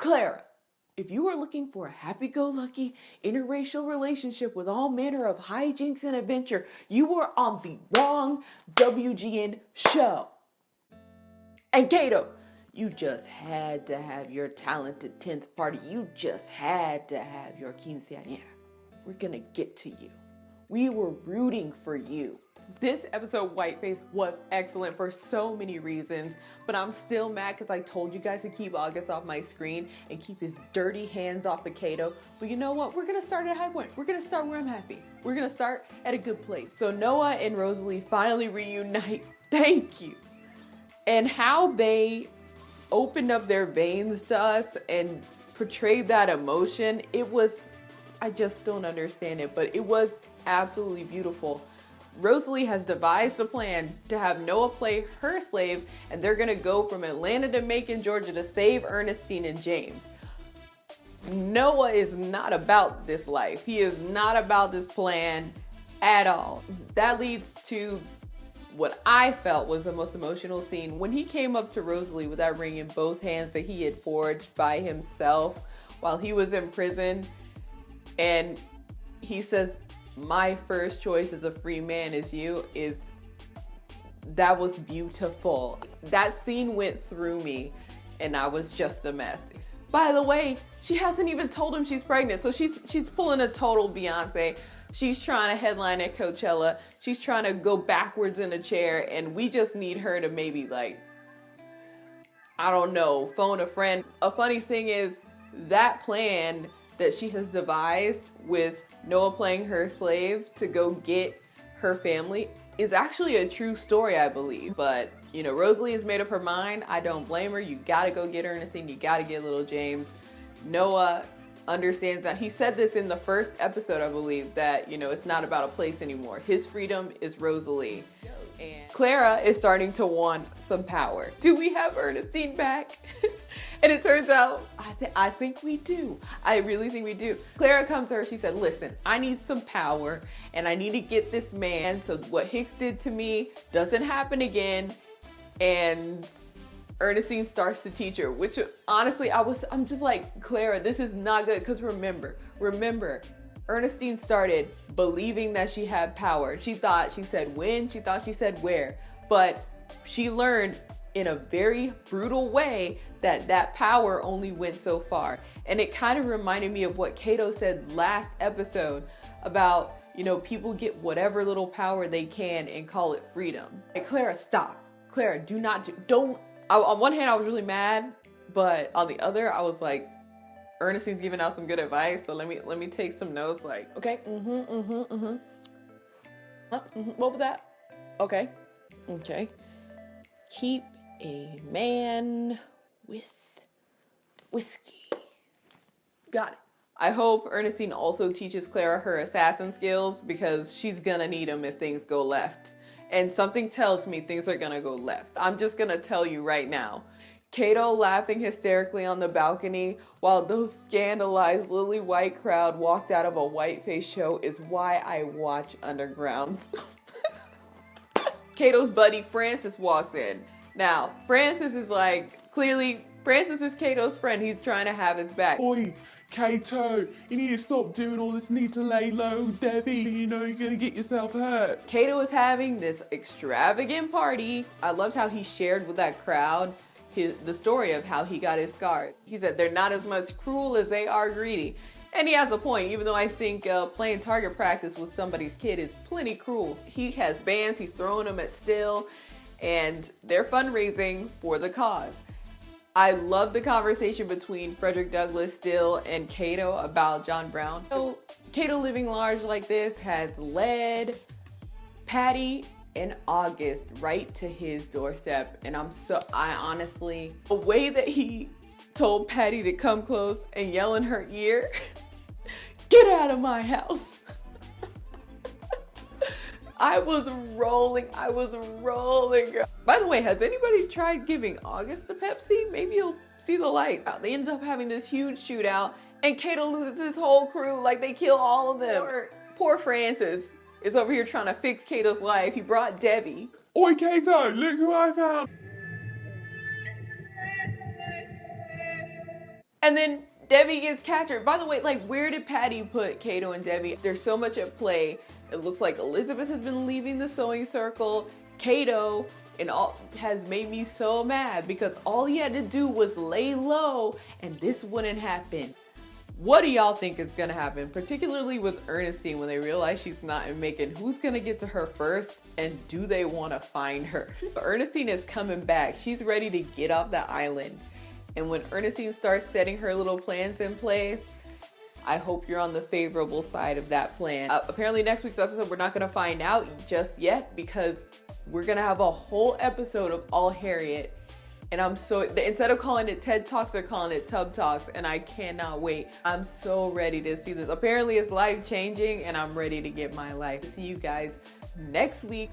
Clara, if you are looking for a happy-go-lucky interracial relationship with all manner of hijinks and adventure, you are on the wrong WGN show. And Kato, you just had to have your talented 10th party. You just had to have your quinceañera. We're gonna get to you. We were rooting for you. This episode, Whiteface, was excellent for so many reasons, but I'm still mad because I told you guys to keep August off my screen and keep his dirty hands off of Kato. But you know what? We're gonna start at a high point. We're gonna start where I'm happy. We're gonna start at a good place. So Noah and Rosalie finally reunite. Thank you. And how they opened up their veins to us and portrayed that emotion, I just don't understand it, but it was absolutely beautiful. Rosalie has devised a plan to have Noah play her slave, and they're gonna go from Atlanta to Macon, Georgia to save Ernestine and James. Noah is not about this life. He is not about this plan at all. That leads to what I felt was the most emotional scene when he came up to Rosalie with that ring in both hands that he had forged by himself while he was in prison, and he says, "My first choice as a free man is you." That was beautiful. That scene went through me and I was just a mess. By the way, she hasn't even told him she's pregnant, so she's pulling a total Beyonce. She's trying to headline at Coachella. She's trying to go backwards in a chair, and we just need her to maybe, like, I don't know, phone a friend. A funny thing is, that plan that she has devised with Noah playing her slave to go get her family is actually a true story, I believe. But, you know, Rosalie has made up her mind. I don't blame her. You gotta go get Ernestine. You gotta get little James. Noah understands that. He said this in the first episode, I believe, that, you know, it's not about a place anymore. His freedom is Rosalie. And Clara is starting to want some power. Do we have Ernestine back? And it turns out, I think we do. I really think we do. Clara comes to her, she said, "Listen, I need some power and I need to get this man so what Hicks did to me doesn't happen again." And Ernestine starts to teach her, which honestly, I'm just like, Clara, this is not good. Because remember, Ernestine started believing that she had power. She thought she said when, she thought she said where, but she learned in a very brutal way that power only went so far. And it kind of reminded me of what Kato said last episode about, you know, people get whatever little power they can and call it freedom. And Clara, stop. Clara, don't. On one hand, I was really mad, but on the other, I was like, Ernestine's giving out some good advice, so let me take some notes. Like, okay, what was that? Okay. Keep a man with whiskey. Got it. I hope Ernestine also teaches Clara her assassin skills, because she's gonna need them if things go left. And something tells me things are gonna go left. I'm just gonna tell you right now. Kato laughing hysterically on the balcony while those scandalized lily white crowd walked out of a Whiteface show is why I watch Underground. Kato's buddy Francis walks in. Now, Francis is like, clearly, Francis is Kato's friend. He's trying to have his back. "Oi, Kato, you need to stop doing all this, need to lay low, Debbie, you know you're gonna get yourself hurt." Kato is having this extravagant party. I loved how he shared with that crowd the story of how he got his scars. He said they're not as much cruel as they are greedy. And he has a point, even though I think playing target practice with somebody's kid is plenty cruel. He has bands, he's throwing them at Still, and they're fundraising for the cause. I love the conversation between Frederick Douglass, Still, and Kato about John Brown. So Kato living large like this has led Patty and August right to his doorstep. And I honestly, the way that he told Patty to come close and yell in her ear, "Get out of my house." I was rolling. By the way, has anybody tried giving August a Pepsi? Maybe he'll see the light. They ended up having this huge shootout, and Kato loses his whole crew. Like, they kill all of them. Poor Francis is over here trying to fix Kato's life. He brought Debbie. "Oi, Kato, look who I found." And then Debbie gets captured. By the way, like, where did Patty put Kato and Debbie? There's so much at play. It looks like Elizabeth has been leaving the sewing circle. Kato and all has made me so mad because all he had to do was lay low and this wouldn't happen. What do y'all think is gonna happen, particularly with Ernestine when they realize she's not in Macon? Who's gonna get to her first, and do they want to find her? Ernestine is coming back. She's ready to get off the island. And when Ernestine starts setting her little plans in place, I hope you're on the favorable side of that plan. Apparently next week's episode, we're not gonna find out just yet because we're gonna have a whole episode of all Harriet. And I'm so, instead of calling it TED Talks, they're calling it Tub Talks, and I cannot wait. I'm so ready to see this. Apparently it's life changing, and I'm ready to get my life. See you guys next week.